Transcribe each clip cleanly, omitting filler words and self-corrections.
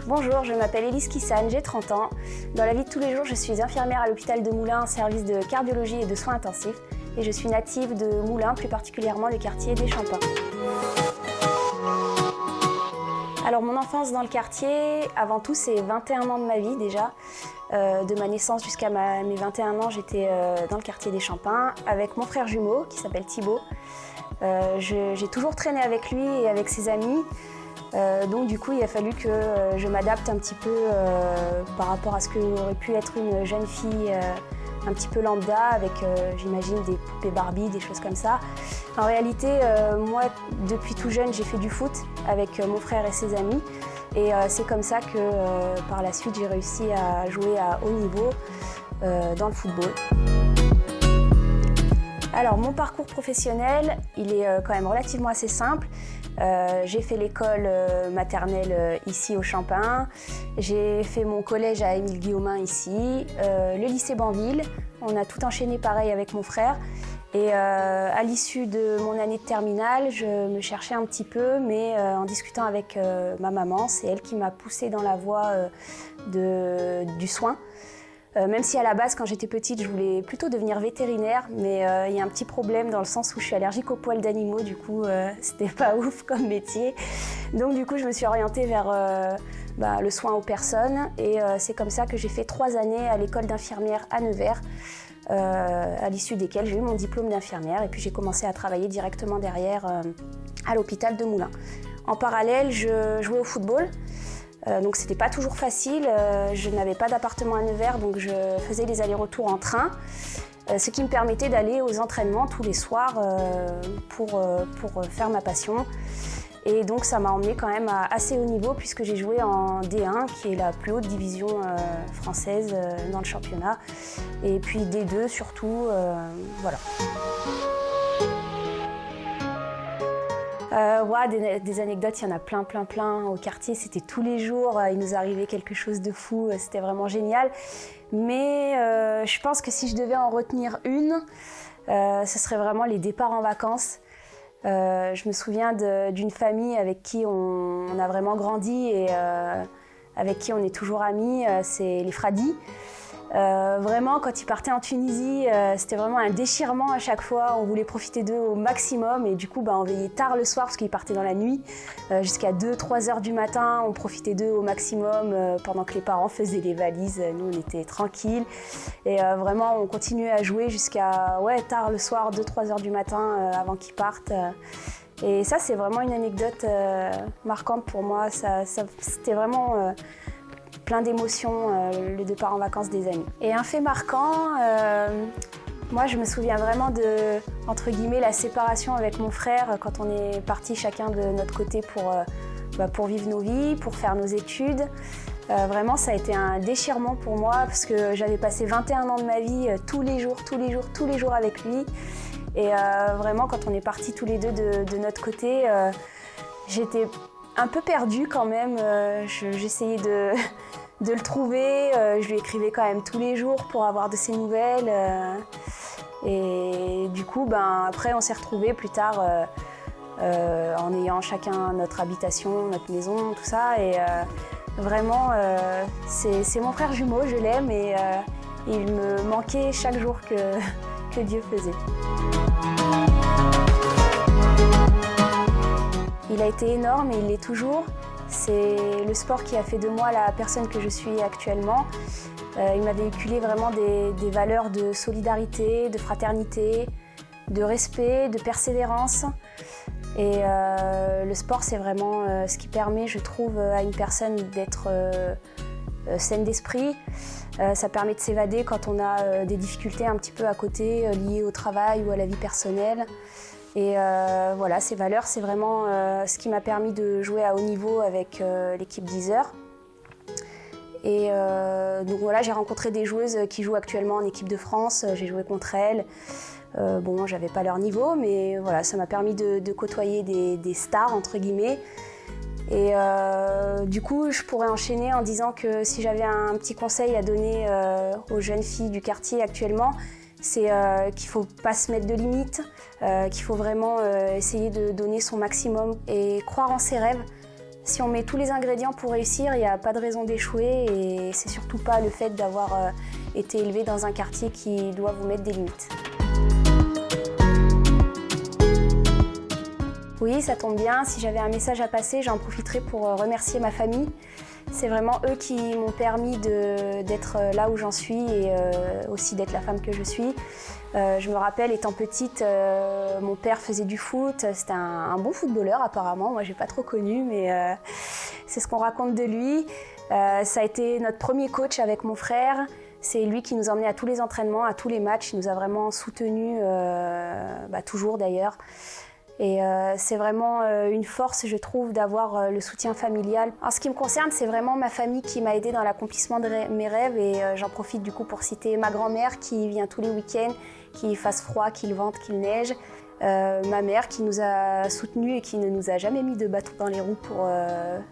Bonjour, je m'appelle Élise Kissane, j'ai 30 ans. Dans la vie de tous les jours, je suis infirmière à l'hôpital de Moulins en service de cardiologie et de soins intensifs. Et je suis native de Moulins, plus particulièrement le quartier des Champins. Alors mon enfance dans le quartier, avant tout c'est 21 ans de ma vie déjà. De ma naissance jusqu'à mes 21 ans, j'étais dans le quartier des Champins avec mon frère jumeau qui s'appelle Thibaut. J'ai toujours traîné avec lui et avec ses amis. Donc du coup il a fallu que je m'adapte un petit peu par rapport à ce que aurait pu être une jeune fille un petit peu lambda avec j'imagine des poupées Barbie, des choses comme ça. En réalité moi depuis tout jeune j'ai fait du foot avec mon frère et ses amis et c'est comme ça que par la suite j'ai réussi à jouer à haut niveau dans le football. Alors mon parcours professionnel, il est quand même relativement assez simple. J'ai fait l'école maternelle ici au Champins, j'ai fait mon collège à Émile Guillaumin ici, le lycée Banville, on a tout enchaîné pareil avec mon frère. Et à l'issue de mon année de terminale, je me cherchais un petit peu, mais en discutant avec ma maman, c'est elle qui m'a poussée dans la voie du soin. Même si à la base, quand j'étais petite, je voulais plutôt devenir vétérinaire, mais il y a un petit problème dans le sens où je suis allergique aux poils d'animaux, du coup c'était pas ouf comme métier. Donc du coup je me suis orientée vers le soin aux personnes et c'est comme ça que j'ai fait 3 années à l'école d'infirmière à Nevers, à l'issue desquelles j'ai eu mon diplôme d'infirmière et puis j'ai commencé à travailler directement derrière à l'hôpital de Moulins. En parallèle, je jouais au football. Donc c'était pas toujours facile, je n'avais pas d'appartement à Nevers donc je faisais les allers-retours en train, ce qui me permettait d'aller aux entraînements tous les soirs pour faire ma passion. Et donc ça m'a emmenée quand même à assez haut niveau puisque j'ai joué en D1 qui est la plus haute division française dans le championnat et puis D2 surtout, voilà. Des anecdotes, il y en a plein au quartier, c'était tous les jours, il nous arrivait quelque chose de fou, c'était vraiment génial. Mais je pense que si je devais en retenir une, ce serait vraiment les départs en vacances. Je me souviens d'une famille avec qui on a vraiment grandi et avec qui on est toujours amis, c'est les Fradi. Vraiment, quand ils partaient en Tunisie, c'était vraiment un déchirement à chaque fois. On voulait profiter d'eux au maximum et du coup, on veillait tard le soir parce qu'ils partaient dans la nuit. Jusqu'à 2-3 heures du matin, on profitait d'eux au maximum pendant que les parents faisaient les valises. Nous, on était tranquilles. Et vraiment, on continuait à jouer jusqu'à tard le soir, 2-3 heures du matin avant qu'ils partent. Et ça, c'est vraiment une anecdote marquante pour moi. C'était vraiment... plein d'émotions, le départ en vacances des amis. Et un fait marquant, moi je me souviens vraiment de, entre guillemets, la séparation avec mon frère quand on est partis chacun de notre côté pour vivre nos vies, pour faire nos études. Vraiment ça a été un déchirement pour moi parce que j'avais passé 21 ans de ma vie tous les jours avec lui. Et vraiment quand on est partis tous les deux de notre côté, j'étais un peu perdue quand même, j'essayais de le trouver, je lui écrivais quand même tous les jours pour avoir de ses nouvelles. Et du coup, après on s'est retrouvés plus tard en ayant chacun notre habitation, notre maison, tout ça. Et vraiment, c'est mon frère jumeau, je l'aime et il me manquait chaque jour que Dieu faisait. Il a été énorme et il l'est toujours. C'est le sport qui a fait de moi la personne que je suis actuellement. Il m'a véhiculé vraiment des valeurs de solidarité, de fraternité, de respect, de persévérance. Et le sport, c'est vraiment ce qui permet, je trouve, à une personne d'être saine d'esprit. Ça permet de s'évader quand on a des difficultés un petit peu à côté, liées au travail ou à la vie personnelle. Et voilà, ces valeurs, c'est vraiment ce qui m'a permis de jouer à haut niveau avec l'équipe d'Yzeure. Et donc voilà, j'ai rencontré des joueuses qui jouent actuellement en équipe de France, j'ai joué contre elles. Bon, j'avais pas leur niveau, mais voilà, ça m'a permis de côtoyer des stars, entre guillemets. Et du coup, je pourrais enchaîner en disant que si j'avais un petit conseil à donner aux jeunes filles du quartier actuellement, c'est qu'il ne faut pas se mettre de limites, qu'il faut vraiment essayer de donner son maximum et croire en ses rêves. Si on met tous les ingrédients pour réussir, il n'y a pas de raison d'échouer et c'est surtout pas le fait d'avoir été élevé dans un quartier qui doit vous mettre des limites. Oui, ça tombe bien. Si j'avais un message à passer, j'en profiterais pour remercier ma famille. C'est vraiment eux qui m'ont permis d'être là où j'en suis et aussi d'être la femme que je suis. Je me rappelle, étant petite, mon père faisait du foot. C'était un bon footballeur apparemment. Moi, j'ai pas trop connu, mais c'est ce qu'on raconte de lui. Ça a été notre premier coach avec mon frère. C'est lui qui nous emmenait à tous les entraînements, à tous les matchs. Il nous a vraiment soutenus, toujours d'ailleurs. Et c'est vraiment une force, je trouve, d'avoir le soutien familial. En ce qui me concerne, c'est vraiment ma famille qui m'a aidée dans l'accomplissement de mes rêves et j'en profite du coup pour citer ma grand-mère qui vient tous les week-ends, qu'il fasse froid, qu'il vente, qu'il neige. Ma mère qui nous a soutenus et qui ne nous a jamais mis de bâton dans les roues pour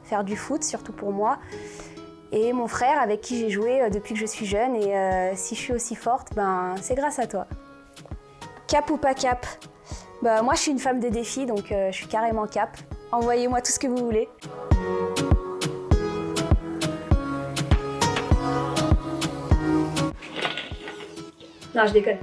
faire du foot, surtout pour moi. Et mon frère avec qui j'ai joué depuis que je suis jeune et si je suis aussi forte, c'est grâce à toi. Cap ou pas cap? Moi, je suis une femme de défi, donc je suis carrément cap. Envoyez-moi tout ce que vous voulez. Non, je déconne.